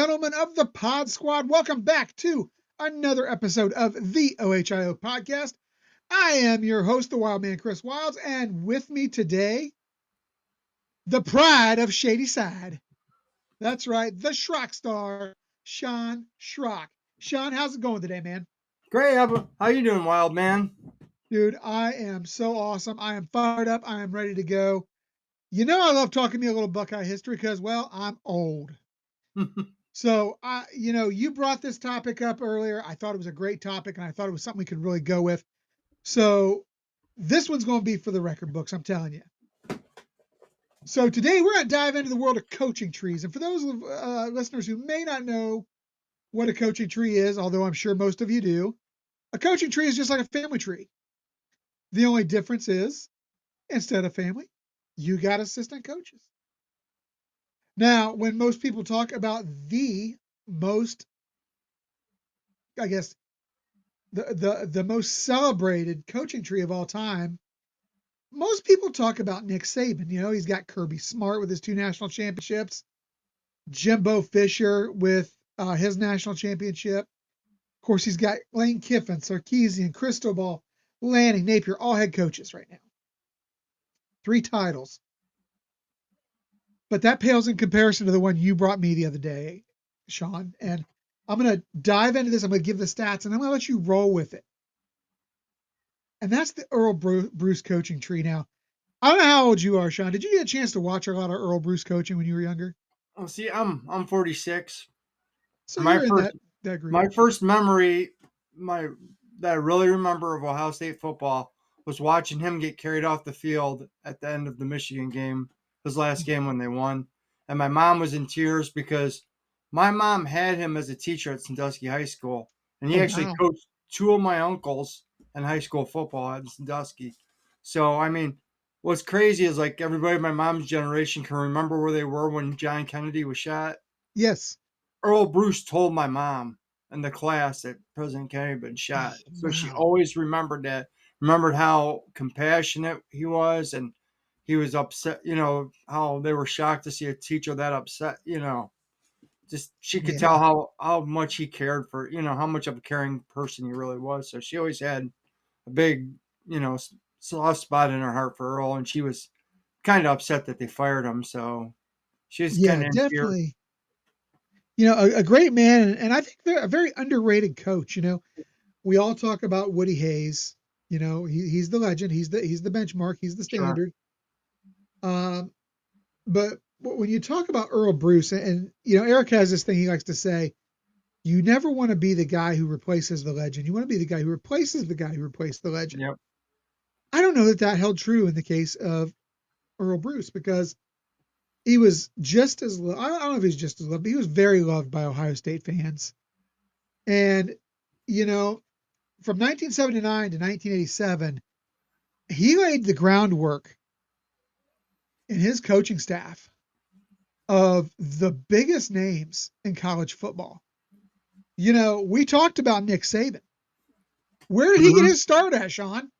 gentlemen of the Pod Squad, welcome back to another episode of the OHIO podcast. I am your host, the Wildman, Chris Wilds, and with me today, the pride of Shady Side. That's right, the Shrockstar, Sean Schrock. Sean, how's it going today, man? Great. How you doing, Wildman? Dude, I am so awesome. I am fired up. I am ready to go. You know I love talking to you a little Buckeye history because, well, I'm old. So, you brought this topic up earlier. I thought it was a great topic, and I thought it was something we could really go with. So, this one's going to be for the record books, I'm telling you. So, today we're going to dive into the world of coaching trees. And for those listeners who may not know what a coaching tree is, although I'm sure most of you do, a coaching tree is just like a family tree. The only difference is, instead of family, you got assistant coaches. Now, when most people talk about the most, I guess, the most celebrated coaching tree of all time, most people talk about Nick Saban. You know, he's got Kirby Smart with his 2 national championships, Jimbo Fisher with his national championship. Of course, he's got Lane Kiffin, Sarkisian, Cristobal, Lanning, Napier, all head coaches right now. 3 titles. But that pales in comparison to the one you brought me the other day, Sean. And I'm going to dive into this. I'm going to give the stats, and I'm going to let you roll with it. And that's the Earle Bruce coaching tree. Now, I don't know how old you are, Sean. Did you get a chance to watch a lot of Earle Bruce coaching when you were younger? Oh, see, I'm 46. So My you're in first that group. my first memory, that I really remember of Ohio State football was watching him get carried off the field at the end of the Michigan game, his last game when they won, and my mom was in tears because my mom had him as a teacher at Sandusky High School, and he Oh, actually wow. coached 2 of my uncles in high school football at Sandusky. So I mean, what's crazy is like everybody in my mom's generation can remember where they were when John Kennedy was shot. Yes. Earle Bruce told my mom in the class that President Kennedy had been Oh, shot. So she wow. always remembered that, remembered how compassionate he was, and he was upset, how they were shocked to see a teacher that upset. Just she could tell Yeah. how much he cared for, how much of a caring person he really was. So she always had a big, soft spot in her heart for Earl, and she was kind of upset that they fired him. So she was kind Yeah, of in tears. definitely. A great man. And I think they're a very underrated coach. We all talk about Woody Hayes. He's the legend. He's the benchmark. He's the Sure. standard. Um, but when you talk about Earle Bruce, and Eric has this thing he likes to say, you never want to be the guy who replaces the legend. You want to be the guy who replaces the guy who replaced the legend. Yep. I don't know that held true in the case of Earle Bruce because he was just as I don't know if he's just as loved, but he was very loved by Ohio State fans. And you know, from 1979 to 1987, he laid the groundwork in his coaching staff of the biggest names in college football. We talked about Nick Saban. Where did he get Mhm. his start at, Sean?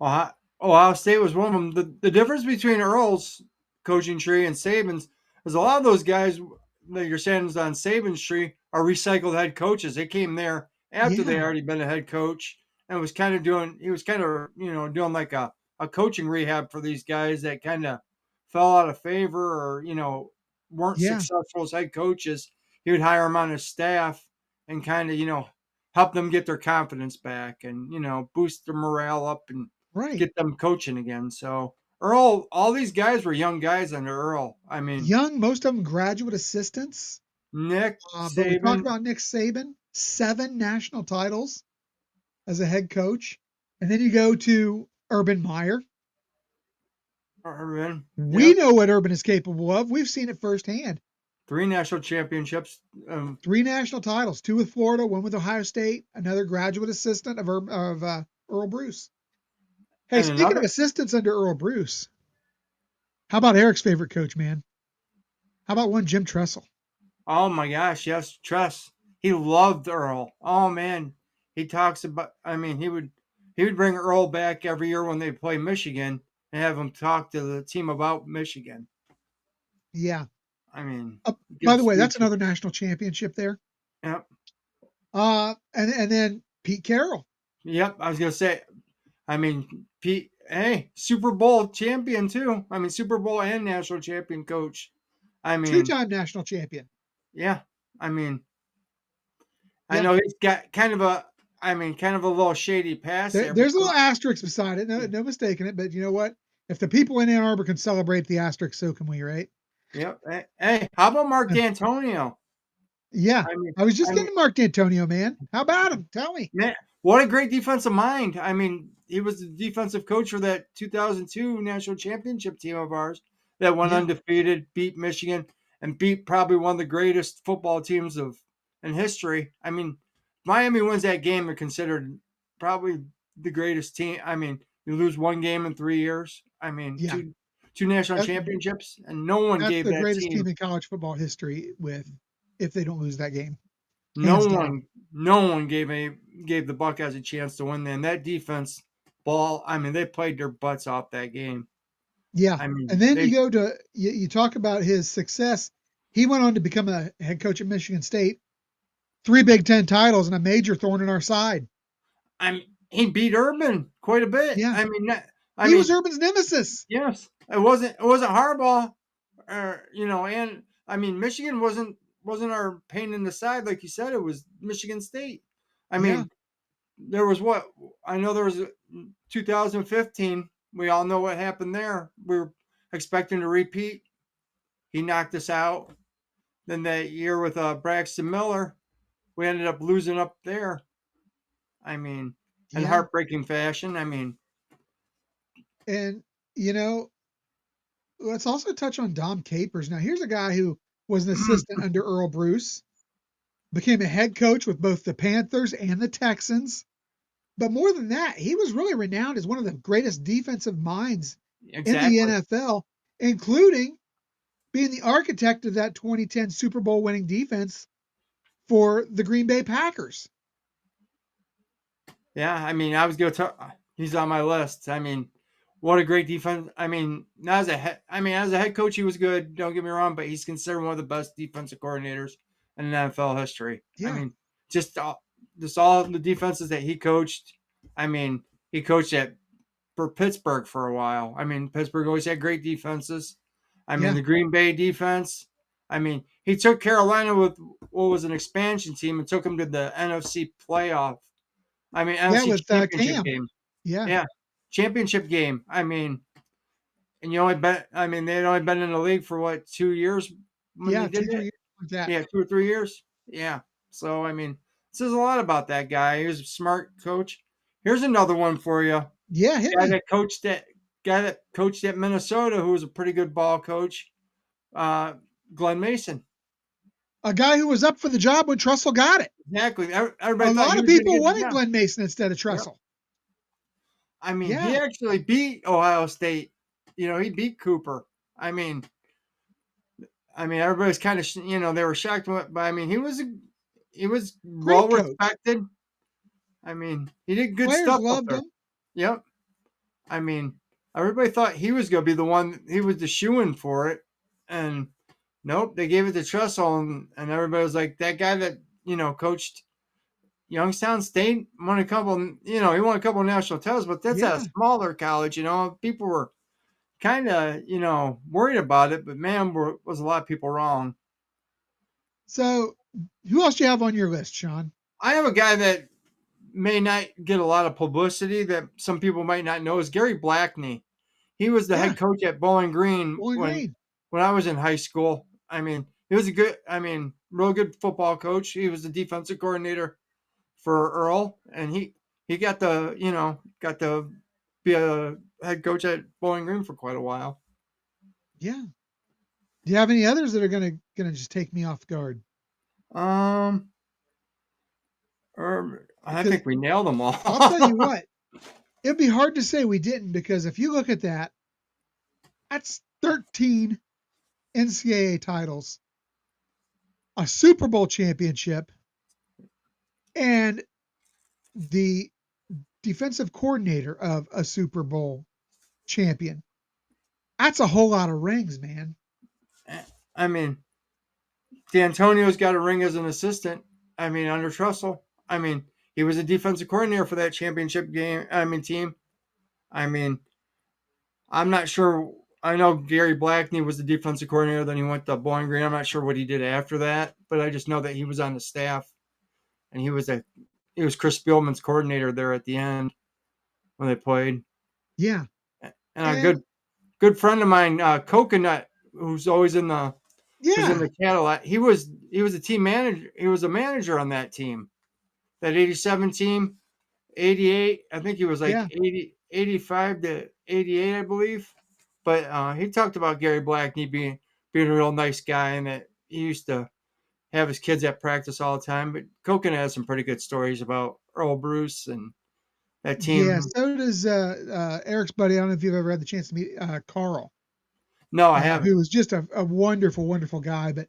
Ohio State was one of them. The difference between Earl's coaching tree and Saban's is a lot of those guys that you're saying is on Saban's tree are recycled head coaches. They came there after they Yeah, already been a head coach and was kind of doing. He was kind of doing like a coaching rehab for these guys that kind of fell out of favor or weren't yeah, successful as head coaches. He would hire them on his staff and kind of help them get their confidence back and boost their morale up and right. get them coaching again. So Earl, all these guys were young guys under Earl. I mean, Young, most of them graduate assistants. Nick But we talk Saban, about Nick Saban, 7 national titles as a head coach. And then you go to Urban Meyer. Irvin, We yep, know what Urban is capable of. We've seen it firsthand. 3 national championships. 3 national titles, 2 with Florida, 1 with Ohio State, another graduate assistant of Earle Bruce. Hey, And speaking of another, assistants under Earle Bruce, how about Eric's favorite coach, man? How about one Jim Tressel? oh my gosh, yes, Tress. He loved Earl. Oh man, he talks about. I mean, he would bring Earl back every year when they play Michigan and have him talk to the team about Michigan. Yeah. I mean, By good the way, that's stewardship. another national championship there. Yep. And then Pete Carroll, Yep. I was gonna say. I mean, Pete. Hey, Super Bowl champion too. I mean, Super Bowl and national champion coach. I mean, two-time national champion. yeah. I mean, I Yeah, know he's got kind of a. I mean, kind of a little shady past there, but there's a little asterisk beside it. No, no mistaking it. But you know what? If the people in Ann Arbor can celebrate the asterisk, so can we, right? yep. Hey, how about Mark D'Antonio? Yeah, I mean, I was just I mean, getting to Mark D'Antonio, man. How about him? Tell me. man, what a great defensive mind. I mean, he was the defensive coach for that 2002 national championship team of ours that went Yeah, undefeated, beat Michigan, and beat probably one of the greatest football teams of in history. I mean, Miami wins that game, they're considered probably the greatest team. I mean, you lose one game in 3 years. I mean, yeah. two national That, championships, and no one that's gave the that greatest team team in college football history. With if they don't lose that game, no hands down. one no one gave the Buckeyes a chance to win. Then that defense ball, I mean, they played their butts off that game. Yeah, I and mean, then you they go to you talk about his success. He went on to become a head coach at Michigan State, three Big Ten titles, and a major thorn in our side. I mean, he beat Urban quite a bit. Yeah, I he was mean, Urban's nemesis. yes, it wasn't Harbaugh, and I mean, Michigan wasn't our pain in the side like you said. It was Michigan State. I Yeah, mean, there was what I know there was 2015. We all know what happened there. We were expecting to repeat. He knocked us out. Then that year with Braxton Miller, we ended up losing up there. I mean, in yeah, heartbreaking fashion. I mean, and you know, let's also touch on Dom Capers. Now, here's a guy who was an assistant under Earle Bruce, became a head coach with both the Panthers and the Texans. But more than that, he was really renowned as one of the greatest defensive minds in the exactly. NFL, including being the architect of that 2010 Super Bowl winning defense for the Green Bay Packers. Yeah, I mean, I was going to. He's on my list. I mean, what a great defense. I mean, as a head coach, he was good. Don't get me wrong, but he's considered one of the best defensive coordinators in NFL history. I Yeah, mean, just just all the defenses that he coached. I mean, he coached at for Pittsburgh for a while. I mean, Pittsburgh always had great defenses. I mean, yeah, the Green Bay defense. I mean, he took Carolina with what was an expansion team and took them to the NFC playoff. I mean, yeah, NFC with championship Cam. game. Yeah, Yeah, championship game. I mean, and you only bet. I mean, they'd only been in the league for what 2 years when they yeah, did two, it. 3 years like that. Yeah, 2 or 3 years. Yeah. So I mean, it says a lot about that guy. He was a smart coach. Here's another one for you. Yeah, hit Guy me. that coached at guy that coached at Minnesota, who was a pretty good ball coach, uh, Glenn Mason. A guy who was up for the job when Tressel got it. Exactly. A Everybody thought lot he of was going to people get the wanted job. Glenn Mason instead of Yep. Tressel. I mean, he Yeah, actually beat Ohio State. He beat Cooper. I mean, everybody's kind of they were shocked, but I mean, he was well great coach. respected. I mean, he did good Players stuff up loved there. him. Yep. I mean, everybody thought he was going to be the one. He was the shoe in for it, and nope, they gave it to Tressel, and everybody was like, that guy that coached Youngstown State won a couple. He won a couple of national titles, but that's at a Yeah. smaller college. People were kind of worried about it, but man, was a lot of people wrong. So, who else do you have on your list, Sean? I have a guy that may not get a lot of publicity that some people might not know is Gary Blackney. He was the Yeah, head coach at Bowling Green Bowling when Green. I was in high school. I mean, he was real good football coach. He was the defensive coordinator for Earle, and he got to be a head coach at Bowling Green for quite a while. Yeah. Do you have any others that are gonna just take me off guard? Um, I Because think we nailed them all. I'll tell you what, it'd be hard to say we didn't because if you look at that, that's 13 NCAA titles, a Super Bowl championship, and the defensive coordinator of a Super Bowl champion. That's a whole lot of rings, man. I mean, D'Antonio's got a ring as an assistant. I mean, under Trussell. I mean, he was a defensive coordinator for that championship game. I mean, team. I mean, I'm not sure. I know Gary Blackney was the defensive coordinator. Then he went to Bowling Green. I'm not sure what he did after that, but I just know that he was on the staff and he was Chris Spielman's coordinator there at the end when they played. Yeah. And a And good friend of mine, Coconut, who's always who's in yeah, the Cadillac. He was a team manager. He was a manager on that team, that '87 team, '88. I think he was like yeah, 85 to '88, I believe. But he talked about Gary Blackney being a real nice guy, and that he used to have his kids at practice all the time. But Coconut has some pretty good stories about Earle Bruce and that yeah. team. So does Eric's buddy. I don't know if you've ever had the chance to meet Carl, No, I haven't. who was just a wonderful, wonderful guy. But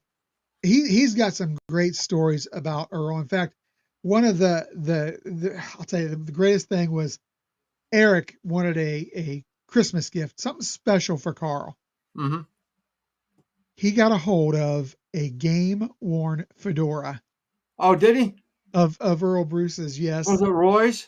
he's got some great stories about Earl. In fact, one of the I'll tell you the greatest thing was Eric wanted a Christmas gift, something special for Carl. Hmm. He got a hold of a game worn fedora Oh, did he? of Earl Bruce's. Was Yes, it Roy's?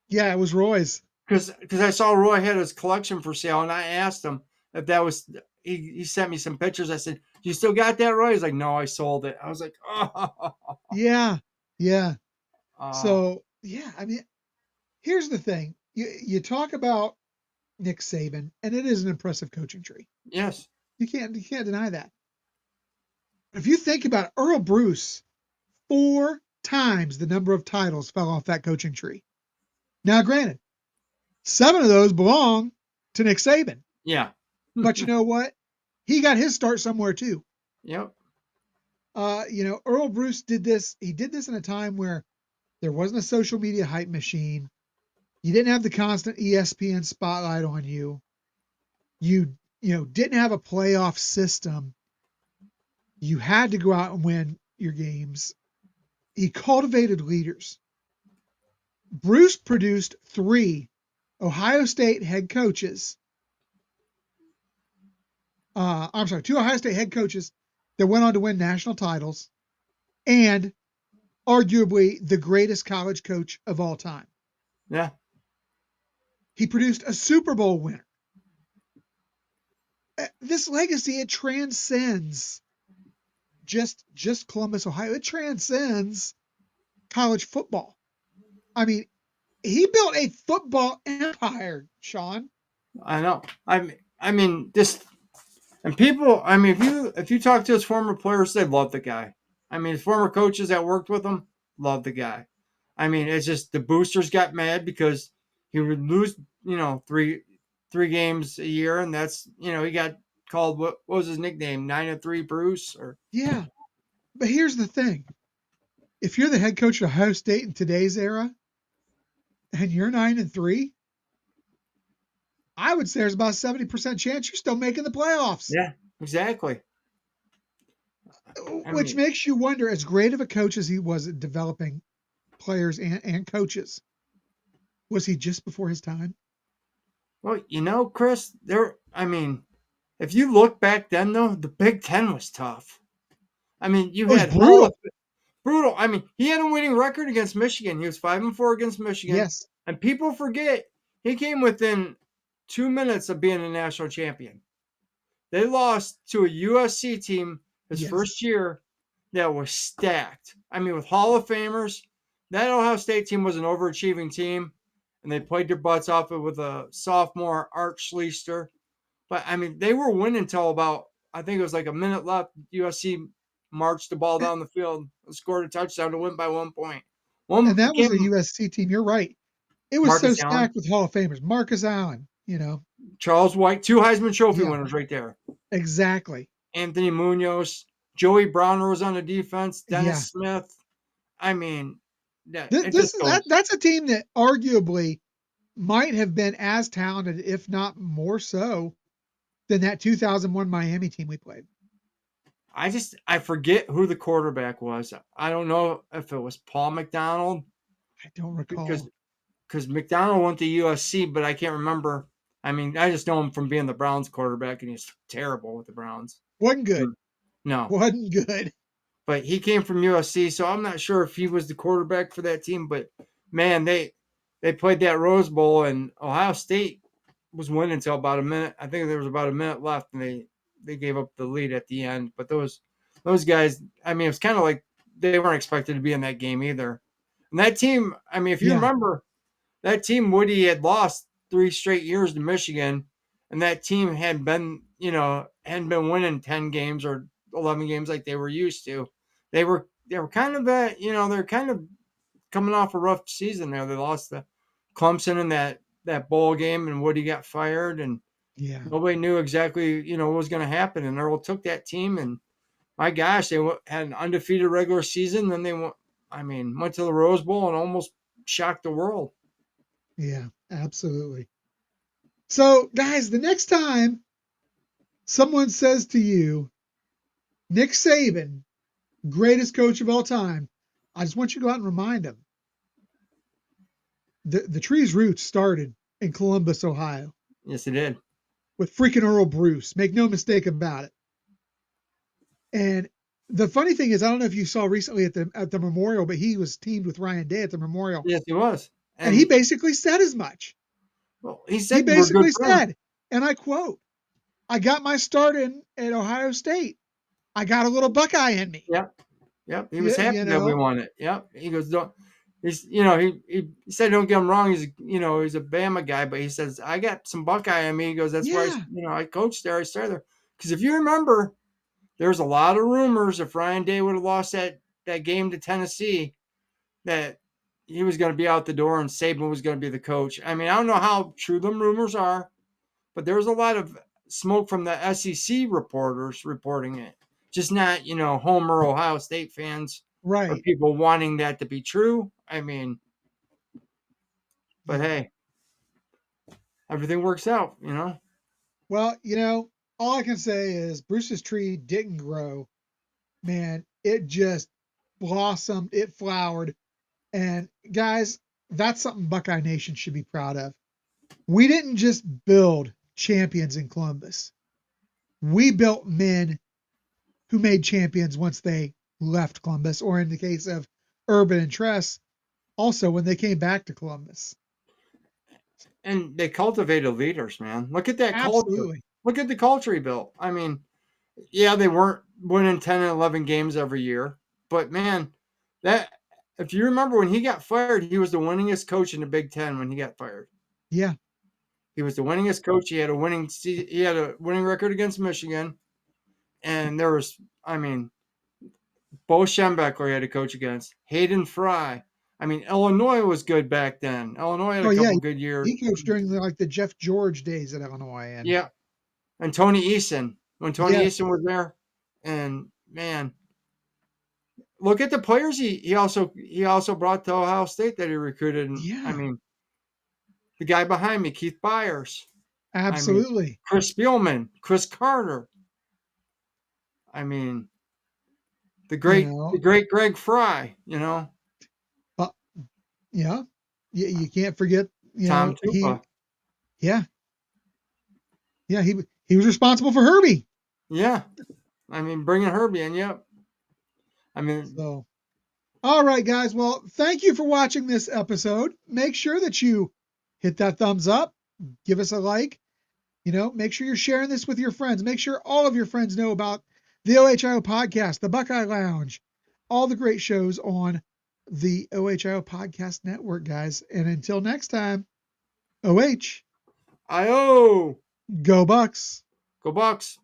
yeah, it was Roy's. Because I saw Roy had his collection for sale, and I asked him if that was. He sent me some pictures. I said, "You still got that, Roy?" He's like, "No, I sold it." I was like, "Oh, Yeah, yeah. uh, So yeah, I mean, here's the thing: you talk about Nick Saban, and it is an impressive coaching tree. yes, You can't deny that. If you think about it, Earl Bruce, 4 times the number of titles fell off that coaching tree. Now, granted, 7 of those belong to Nick Saban, yeah, but you know what? He got his start somewhere too. yep, Earl Bruce did this. He did this in a time where there wasn't a social media hype machine. You didn't have the constant ESPN spotlight on you. You didn't have a playoff system. You had to go out and win your games. He cultivated leaders. Bruce produced 3 Ohio State head coaches. I'm sorry, 2 Ohio State head coaches that went on to win national titles, and arguably the greatest college coach of all time. yeah. He produced a Super Bowl winner. This legacy, it transcends just Columbus, Ohio. It transcends college football. I mean, he built a football empire, Sean. I know. I mean, this and people. I mean, if you talk to his former players, they love the guy. I mean, his former coaches that worked with him love the guy. I mean, it's just the boosters got mad because he would lose, three games a year, and that's he got called what was his nickname? 9-3 Bruce or Yeah, but here's the thing: if you're the head coach of Ohio State in today's era and you're 9-3, I would say there's about a 70% chance you're still making the playoffs. yeah, exactly. I Which mean, makes you wonder, as great of a coach as he was at developing players and coaches, was he just before his time? well, Chris, there. I mean, if you look back then, though, the Big Ten was tough. I mean, you It was had Hall of brutal. brutal. I mean, he had a winning record against Michigan. He was 5-4 against Michigan, Yes, and people forget he came within 2 minutes of being a national champion. They lost to a USC team his yes. first year that was stacked. I mean, with Hall of Famers, that Ohio State team was an overachieving team, and they played their butts off it with a sophomore Art Schleister. But I mean, they were winning until about I think it was like a minute left. USC marched the ball And, down the field and scored a touchdown to win by 1 point. and One that was a came USC team. You're right. It was so Marcus Allen, stacked with Hall of Famers. Marcus Allen. Charles White, 2 Heisman Trophy Yeah, winners right there. exactly. Anthony Munoz, Joey Browner was on the defense. Yeah. Dennis Smith. I mean, that This, it this just is goes. that's a team that arguably might have been as talented, if not more so, than that 2001 Miami team we played. I forget who the quarterback was. I don't know if it was Paul McDonald I don't because recall. McDonald went to USC, but I can't remember. I mean, I just know him from being the Browns quarterback, and he's terrible with the Browns. Wasn't Hmm. good. No, Wasn't good. but he came from USC, so I'm not sure if he was the quarterback for that team. But man, they played that Rose Bowl, and Ohio State was winning until about a minute. I think there was about a minute left, and they gave up the lead at the end. But those guys, I mean, it's kind of like they weren't expected to be in that game either. And that team, I mean, if you Yeah, remember, that team Woody had lost 3 straight years to Michigan, and that team hadn't been winning 10 games or 11 games like they were used to. They were kind of they're kind of coming off a rough season there. They lost to Clemson in that bowl game, and Woody got fired, and yeah, nobody knew exactly what was going to happen. And Earl took that team, and my gosh, they had an undefeated regular season. Then went to the Rose Bowl and almost shocked the world. yeah, absolutely. So, guys, the next time someone says to you, Nick Saban, greatest coach of all time, I just want you to go out and remind them the tree's roots started in Columbus, Ohio, Yes, it did. with freaking Earle Bruce. Make no mistake about it. And the funny thing is, I don't know if you saw recently at the memorial, but he was teamed with Ryan Day at the memorial, Yes, he was. and he And basically said as much. well, he He said we're good basically friends. said, and I quote, "I got my start in at Ohio State. I got a little Buckeye in me." Yep. Yep. He was You happy that we know, won it. Yep. He goes, don't he said don't get him wrong, he's a Bama guy, but he says, I got some Buckeye in me. He goes, that's why yeah, I coached there, I started there. Because if you remember, there's a lot of rumors if Ryan Day would have lost that game to Tennessee, that he was going to be out the door and Saban was going to be the coach. I mean, I don't know how true them rumors are, but there was a lot of smoke from the SEC reporters reporting it, just not Homer Ohio State fans or right, people wanting that to be true. I mean, but yeah. hey, everything works out. Well, all I can say is Bruce's tree didn't grow, man. It just blossomed, it flowered. And guys, that's something Buckeye Nation should be proud of. We didn't just build champions in Columbus. We built men who made champions once they left Columbus, or in the case of Urban and Tress, also when they came back to Columbus. And they cultivated leaders, man. Look at that culture. Absolutely. Look at the culture he built. I mean, yeah, they weren't winning 10 and 11 games every year, but man, that if you remember when he got fired, he was the winningest coach in the Big Ten when he got fired. Yeah. He was the winningest coach. He had a winning record against Michigan, and there was, I mean, Bo Schembechler he had a coach against Hayden Fry. I mean, Illinois was good back then. Illinois had Oh a yeah. couple good years. He coached during the Jeff George days at Illinois. And Yeah, and Tony Eason when Tony yes. Eason was there, and man, look at the players he also brought to Ohio State that he recruited. And I Yeah. mean, the guy behind me, Keith Byers. I mean, Absolutely. Chris Spielman, Chris Carter. I mean, the You great the know, great Greg Fry. but yeah, you can't forget, Tom Tupa. yeah, yeah, he was responsible for Herbie. Yeah, I mean, bringing Herbie in. Yep. I mean, So, all right, guys. Well, thank you for watching this episode. Make sure that you hit that thumbs up, give us a like. Make sure you're sharing this with your friends. Make sure all of your friends know about the OHIO podcast, the Buckeye Lounge, all the great shows on the OHIO podcast network, guys. And until next time, OH, IO, go Bucks. go Bucks.